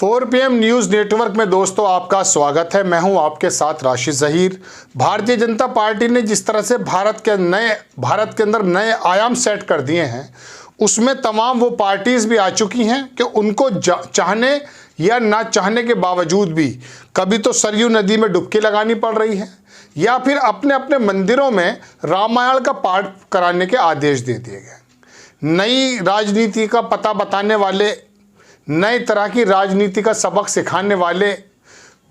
4 PM news network में दोस्तों आपका स्वागत है। मैं हूं आपके साथ राशिद ज़हीर। भारतीय जनता पार्टी ने जिस तरह से भारत के अंदर नए आयाम सेट कर दिए हैं, उसमें तमाम वो पार्टीज़ भी आ चुकी हैं कि उनको चाहने या ना चाहने के बावजूद भी कभी तो सरयू नदी में डुबकी लगानी पड़ रही है या फिर अपने अपने मंदिरों में रामायण का पाठ कराने के आदेश दे दिए गए। नई राजनीति का पता बताने वाले, नए तरह की राजनीति का सबक सिखाने वाले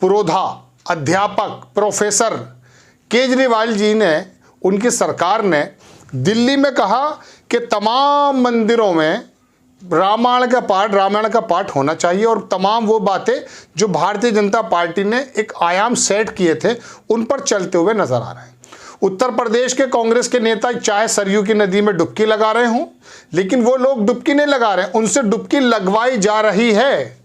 पुरोधा, अध्यापक, प्रोफेसर केजरीवाल जी ने, उनकी सरकार ने दिल्ली में कहा कि तमाम मंदिरों में रामायण का पाठ होना चाहिए और तमाम वो बातें जो भारतीय जनता पार्टी ने एक आयाम सेट किए थे उन पर चलते हुए नजर आ रहे हैं। उत्तर प्रदेश के कांग्रेस के नेता चाहे सरयू की नदी में डुबकी लगा रहे हों, लेकिन वो लोग डुबकी नहीं लगा रहे, उनसे डुबकी लगवाई जा रही है।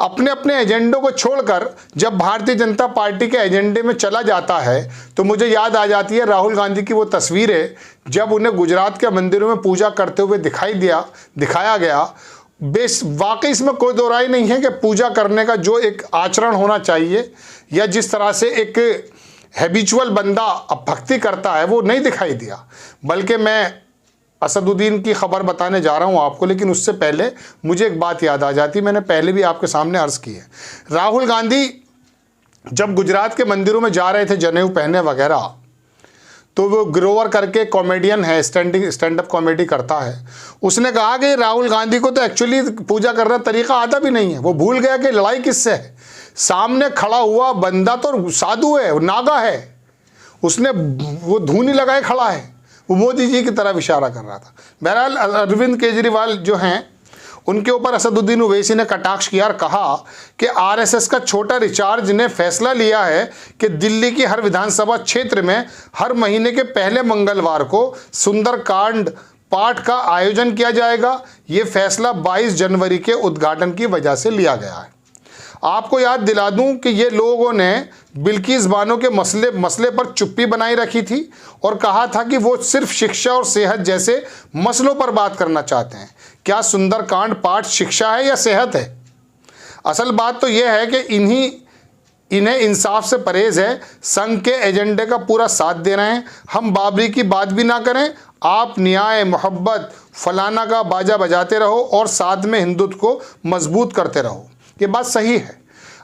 अपने अपने एजेंडों को छोड़कर जब भारतीय जनता पार्टी के एजेंडे में चला जाता है तो मुझे याद आ जाती है राहुल गांधी की वो तस्वीरें, जब उन्हें गुजरात के मंदिरों में पूजा करते हुए दिखाया गया। वाकई इसमें कोई दो राय नहीं है कि पूजा करने का जो एक आचरण होना चाहिए या जिस तरह से एक हैबिचुअल बंदा अब भक्ति करता है वो नहीं दिखाई दिया। बल्कि मैं असदुद्दीन की खबर बताने जा रहा हूं आपको, लेकिन उससे पहले मुझे एक बात याद आ जाती, मैंने पहले भी आपके सामने अर्ज की है। राहुल गांधी जब गुजरात के मंदिरों में जा रहे थे जनेऊ पहने वगैरह, तो वो ग्रोवर करके कॉमेडियन है, स्टैंड अप कॉमेडी करता है, उसने कहा कि राहुल गांधी को तो एक्चुअली पूजा करना तरीका आता भी नहीं है। वो भूल गया कि लड़ाई किससे है। सामने खड़ा हुआ बंदा तो साधु है, वो नागा है, उसने वो धूनी लगाए खड़ा है, वो मोदी जी की तरफ इशारा कर रहा था। बहरहाल अरविंद केजरीवाल जो हैं, उनके ऊपर असदुद्दीन ओवैसी ने कटाक्ष किया और कहा कि आरएसएस का छोटा रिचार्ज ने फैसला लिया है कि दिल्ली की हर विधानसभा क्षेत्र में हर महीने के पहले मंगलवार को सुंदरकांड पाठ का आयोजन किया जाएगा। ये फैसला 22 जनवरी के उद्घाटन की वजह से लिया गया है। आपको याद दिला दूं कि ये लोगों ने बिल्किस बानो के मसले पर चुप्पी बनाई रखी थी और कहा था कि वो सिर्फ शिक्षा और सेहत जैसे मसलों पर बात करना चाहते हैं। क्या सुंदरकांड पाठ शिक्षा है या सेहत है? असल बात तो यह है कि इन्हें इंसाफ से परहेज है। संघ के एजेंडे का पूरा साथ दे रहे हैं। हम बाबरी की बात भी ना करें, आप न्याय, मोहब्बत, फलाना का बाजा बजाते रहो और साथ में हिंदुत्व को मजबूत करते रहो। ये बात सही है।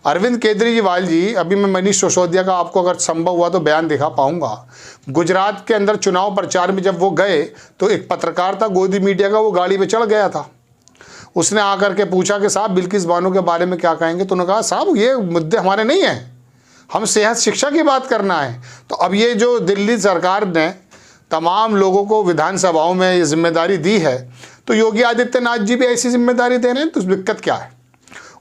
अरविंद केजरीवाल जी, अभी मैं मनीष सिसोदिया का आपको अगर संभव हुआ तो बयान दिखा पाऊंगा। गुजरात के अंदर चुनाव प्रचार में जब वो गए तो एक पत्रकार था गोदी मीडिया का, वो गाड़ी पे चढ़ गया था। उसने आकर के पूछा कि साहब बिल्किस बानो के बारे में क्या कहेंगे? तो उन्होंने कहा साहब ये मुद्दे हमारे नहीं हैं, हम सेहत शिक्षा की बात करना है। तो अब ये जो दिल्ली सरकार ने तमाम लोगों को विधानसभाओं में ये जिम्मेदारी दी है, तो योगी आदित्यनाथ जी भी ऐसी जिम्मेदारी दे रहे हैं, तो दिक्कत क्या है?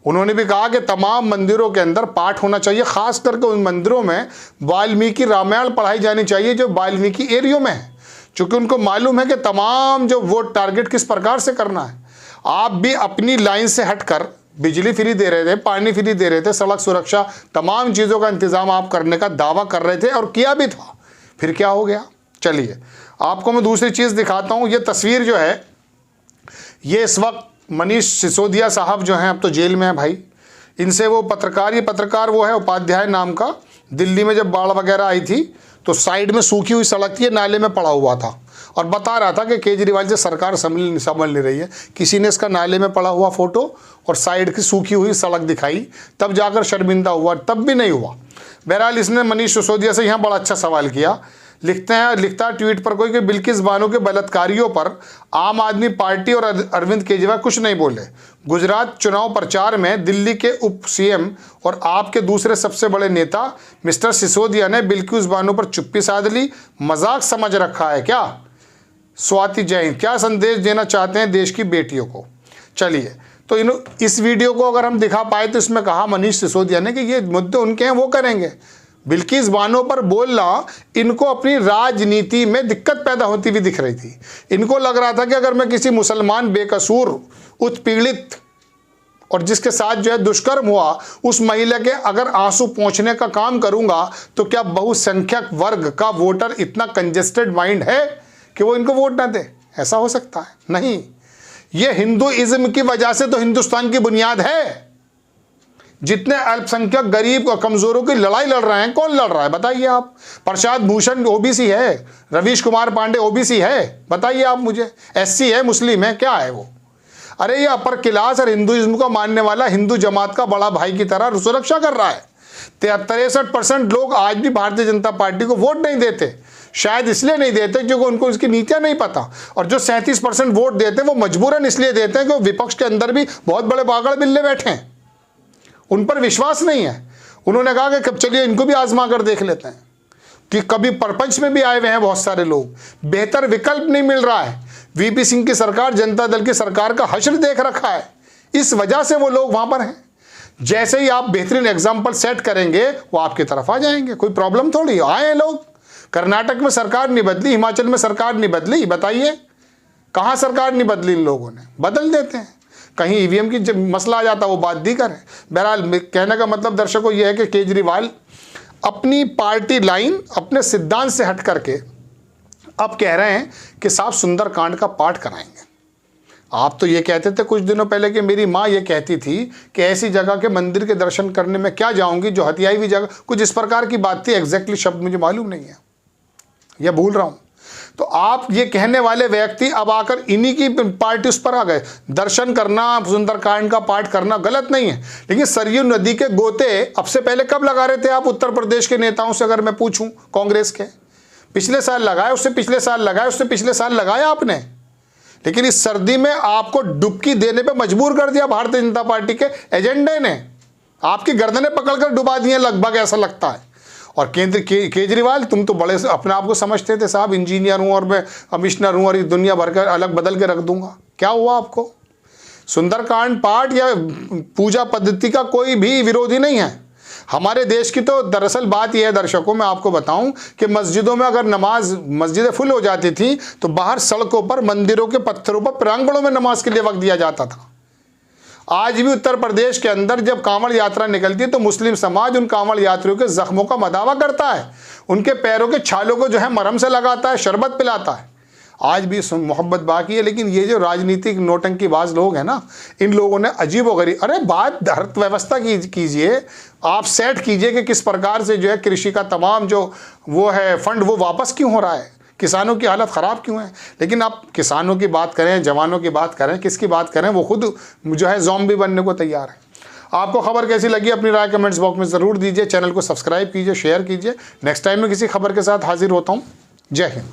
उन्होंने भी कहा कि तमाम मंदिरों के अंदर पाठ होना चाहिए, खास करके उन मंदिरों में वाल्मीकि रामायण पढ़ाई जानी चाहिए जो वाल्मीकि एरियो में है, क्योंकि उनको मालूम है कि तमाम जो वोट टारगेट किस प्रकार से करना है। आप भी अपनी लाइन से हटकर बिजली फ्री दे रहे थे, पानी फ्री दे रहे थे, सड़क सुरक्षा, तमाम चीज़ों का इंतजाम आप करने का दावा कर रहे थे और किया भी था। फिर क्या हो गया? चलिए आपको मैं दूसरी चीज़ दिखाता हूँ। ये तस्वीर जो है, ये इस वक्त मनीष सिसोदिया साहब जो हैं अब तो जेल में है भाई। इनसे वो पत्रकार वो है उपाध्याय नाम का, दिल्ली में जब बाढ़ वगैरह आई थी तो साइड में सूखी हुई सड़क थी, नाले में पड़ा हुआ था और बता रहा था कि केजरीवाल से सरकार संभल नहीं रही है। किसी ने इसका नाले में पड़ा हुआ फोटो और साइड की सूखी हुई सड़क दिखाई, तब जाकर शर्मिंदा हुआ, तब भी नहीं हुआ। बहरहाल इसने मनीष सिसोदिया से यहाँ बड़ा अच्छा सवाल किया। लिखता है ट्वीट पर कोई कि बिल्किस बानो के बलात्कारियों पर आम आदमी पार्टी और अरविंद केजरीवाल कुछ नहीं बोले। गुजरात चुनाव प्रचार में दिल्ली के उप सीएम और आपके दूसरे सबसे बड़े नेता मिस्टर सिसोदिया ने बिल्किस बानो पर चुप्पी साध ली। मजाक समझ रखा है क्या? स्वाति जैन क्या संदेश देना चाहते हैं देश की बेटियों को? चलिए तो इस वीडियो को अगर हम दिखा पाए तो इसमें कहा मनीष सिसोदिया ने कि ये मुद्दे उनके हैं, वो करेंगे। बिल्किस बानो पर बोलना इनको अपनी राजनीति में दिक्कत पैदा होती हुई दिख रही थी। इनको लग रहा था कि अगर मैं किसी मुसलमान बेकसूर, उत्पीड़ित और जिसके साथ जो है दुष्कर्म हुआ, उस महिला के अगर आंसू पोंछने का काम करूंगा तो क्या बहुसंख्यक वर्ग का वोटर इतना कंजेस्टेड माइंड है कि वो इनको वोट ना दे? ऐसा हो सकता है? नहीं। ये हिंदुइज्म की वजह से तो हिंदुस्तान की बुनियाद है। जितने अल्पसंख्यक गरीब और कमजोरों की लड़ाई लड़ रहे हैं, कौन लड़ रहा है बताइए आप? प्रशांत भूषण ओबीसी है, रवीश कुमार पांडे ओबीसी है, बताइए आप मुझे। एससी है, मुस्लिम है, क्या है वो? अरे ये अपर क्लास और हिंदुइज्म को मानने वाला हिंदू जमात का बड़ा भाई की तरह सुरक्षा कर रहा है। 63% लोग आज भी भारतीय जनता पार्टी को वोट नहीं देते, शायद इसलिए नहीं देते क्योंकि उनको उसकी नीतियां नहीं पता, और जो 37% वोट देते हैं वो मजबूरन इसलिए देते हैं कि विपक्ष के अंदर भी बहुत बड़े बागड़ बिल्ले बैठे हैं, उन पर विश्वास नहीं है। उन्होंने कहा कि कब चलिए इनको भी आजमा कर देख लेते हैं, कि कभी परपंच में भी आए हुए हैं बहुत सारे लोग, बेहतर विकल्प नहीं मिल रहा है। वीपी सिंह की सरकार जनता दल की सरकार का हश्र देख रखा है, इस वजह से वो लोग वहां पर हैं। जैसे ही आप बेहतरीन एग्जाम्पल सेट करेंगे वो आपकी तरफ आ जाएंगे, कोई प्रॉब्लम थोड़ी। आए हैं लोग, कर्नाटक में सरकार नहीं बदली, हिमाचल में सरकार नहीं बदली, बताइए कहाँ सरकार नहीं बदली? इन लोगों ने बदल देते हैं। कहीं ईवीएम की जब मसला आ जाता है वो बात दी करें। बहरहाल कहने का मतलब दर्शकों ये है कि केजरीवाल अपनी पार्टी लाइन, अपने सिद्धांत से हट करके अब कह रहे हैं कि साहब सुंदरकांड का पाठ कराएंगे। आप तो ये कहते थे कुछ दिनों पहले कि मेरी माँ ये कहती थी कि ऐसी जगह के मंदिर के दर्शन करने में क्या जाऊंगी जो हथियाई हुई जगह, कुछ इस प्रकार की बात थी। एग्जैक्टली शब्द मुझे मालूम नहीं है, यह भूल रहा हूँ। तो आप ये कहने वाले व्यक्ति अब आकर इन्हीं की पार्टी उस पर आ गए। दर्शन करना, सुंदरकांड का पाठ करना गलत नहीं है, लेकिन सरयू नदी के गोते अब से पहले कब लगा रहे थे आप? उत्तर प्रदेश के नेताओं से अगर मैं पूछूं, कांग्रेस के, पिछले साल लगाए, उससे पिछले साल लगाए, उससे पिछले साल लगाया आपने। लेकिन इस सर्दी में आपको डुबकी देने पे मजबूर कर दिया भारतीय जनता पार्टी के एजेंडे ने, आपकी गर्दनें पकड़कर डुबा दी हैं लगभग, ऐसा लगता है। और केजरीवाल, तुम तो बड़े अपने आप को समझते थे साहब, इंजीनियर हूं और मैं कमिश्नर हूं और इस दुनिया भर कर अलग बदल के रख दूंगा। क्या हुआ आपको? सुंदरकांड पाठ या पूजा पद्धति का कोई भी विरोधी नहीं है। हमारे देश की तो दरअसल बात यह है दर्शकों, मैं आपको बताऊं कि मस्जिदों में अगर मस्जिदें फुल हो जाती थी तो बाहर सड़कों पर, मंदिरों के पत्थरों पर, प्रांगणों में नमाज के लिए वक्त दिया जाता था। आज भी उत्तर प्रदेश के अंदर जब कांवड़ यात्रा निकलती है तो मुस्लिम समाज उन कांवड़ यात्रियों के जख्मों का मदावा करता है, उनके पैरों के छालों को जो है मरहम से लगाता है, शरबत पिलाता है। आज भी मोहब्बत बाकी है। लेकिन ये जो राजनीतिक नौटंकीबाज लोग हैं ना, इन लोगों ने अजीबोगरीब, अरे बात अर्थव्यवस्था की कीजिए, आप सेट कीजिए कि किस प्रकार से जो है कृषि का तमाम जो वो है फंड वो वापस क्यों हो रहा है, किसानों की हालत ख़राब क्यों है। लेकिन आप किसानों की बात करें, जवानों की बात करें, किसकी बात करें, वो खुद जो है ज़ॉम्बी बनने को तैयार है। आपको खबर कैसी लगी अपनी राय कमेंट्स बॉक्स में ज़रूर दीजिए। चैनल को सब्सक्राइब कीजिए, शेयर कीजिए। नेक्स्ट टाइम में किसी खबर के साथ हाजिर होता हूँ। जय हिंद।